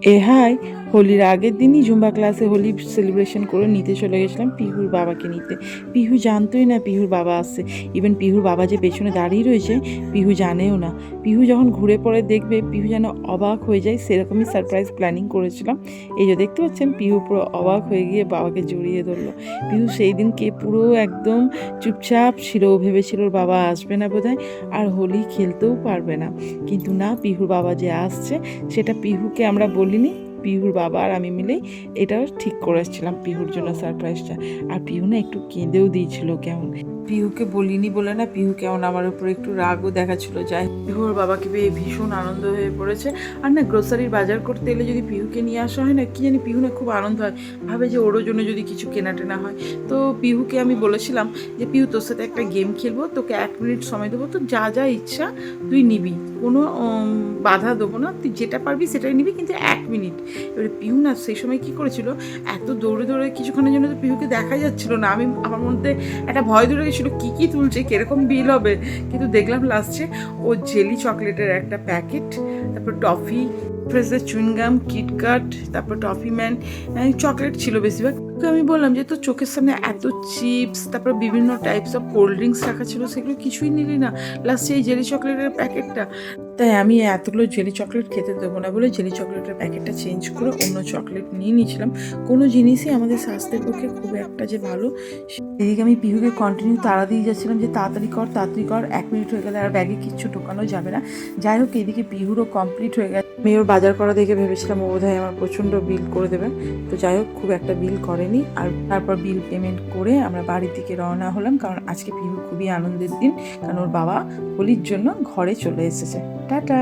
High, হোলির আগের দিনই জুম্বা ক্লাসে হোলি সেলিব্রেশন করে নিতে চলে গেছিলাম পিহুর বাবাকে নিতে। পিহু জানতোই না পিহুর বাবা আসছে। ইভেন পিহুর বাবা যে পেছনে দাঁড়িয়ে রয়েছে পিহু জানেও না। পিহু যখন ঘুরে পড়ে দেখবে পিহু যেন অবাক হয়ে যায়, সেরকমই সারপ্রাইজ প্ল্যানিং করেছিলাম। এই যে দেখতে পাচ্ছেন পিহু পুরো অবাক হয়ে গিয়ে বাবাকে জড়িয়ে ধরলো। পিহু সেই দিনকে পুরো একদম চুপচাপ ছিল, ভেবেছিল ওর বাবা আসবে না বোধহয়, আর হোলি খেলতেও পারবে না। কিন্তু না, পিহুর বাবা যে আসছে সেটা পিহুকে আমরা বলিনি। পিহুর বাবা আর আমি মিলেই এটাও ঠিক করেছিলাম পিহুর জন্য সারপ্রাইজটা। আর পিহু না একটু কেঁদেও দিয়েছিল কেমন। পিহুকে বলিনি বলে না পিহু কেমন আমার উপর একটু রাগও দেখাচ্ছিল। যাই পিহুর বাবাকে পেয়ে ভীষণ আনন্দ হয়ে পড়েছে। আর না, গ্রোসারির বাজার করতে এলে যদি পিহুকে নিয়ে আসা হয় না, কি জানি পিহু না খুব আনন্দ হয়, ভাবে যে ওরও জন্য যদি কিছু কেনা টেনা হয়। তো পিহুকে আমি বলেছিলাম যে পিহু, তোর সাথে একটা গেম খেলবো, তোকে 1 মিনিট সময় দেবো, তো যা যা ইচ্ছা তুই নিবি, কোনো বাধা দেবো না, তুই যেটা পারবি সেটাই নিবি, কিন্তু 1 মিনিট। এবারে পিহু না সেই সময় কী করেছিল, এত দৌড়ে দৌড়ে কিছুক্ষণের জন্য তো পিহুকে দেখা যাচ্ছিল না। আমার মধ্যে একটা ভয় ধরে গেছিলো কী তুলছে, কীরকম বিল হবে। কিন্তু দেখলাম লাস্টে ও জেলি চকলেটের একটা প্যাকেট, তারপর টফি, ফ্রেশের চুইংগাম, কিটকাট, তারপর টফি ম্যান, চকলেট ছিল বেশিরভাগ। তো আমি বললাম যে তোর চোখের সামনে এত চিপস, তারপর বিভিন্ন টাইপস অফ কোল্ড ড্রিঙ্কস রাখা ছিল, সেগুলো কিছুই নিলি না, লাস্টে এই জেলি চকলেটের প্যাকেটটা। তাই আমি এতগুলো জেলি চকলেট খেতে দেবো না বলে জেলি চকলেটের প্যাকেটটা চেঞ্জ করে অন্য চকলেট নিয়ে নিয়েছিলাম। কোনো জিনিসই আমাদের স্বাস্থ্যের পক্ষে খুব একটা যে ভালো। এদিকে আমি পিহুকে কন্টিনিউ তাড়া দিয়ে যাচ্ছিলাম যে তাড়াতাড়ি কর, তাড়াতাড়ি কর, 1 মিনিট হয়ে গেলে আর ব্যাগে কিচ্ছু ঢোকানো যাবে না। যাই হোক, এদিকে পিহুরও কমপ্লিট হয়ে গেছে। আমি ওর বাজার করা দেখে ভেবেছিলাম ও বোধহয় আমার প্রচণ্ড বিল করে দেবে। তো যাই হোক, খুব একটা বিল করেনি। আর তারপর বিল পেমেন্ট করে আমরা বাড়ির দিকে রওনা হলাম, কারণ আজকে পিহু খুবই আনন্দের দিন, কারণ ওর বাবা হোলির জন্য ঘরে চলে এসেছে। টাটা।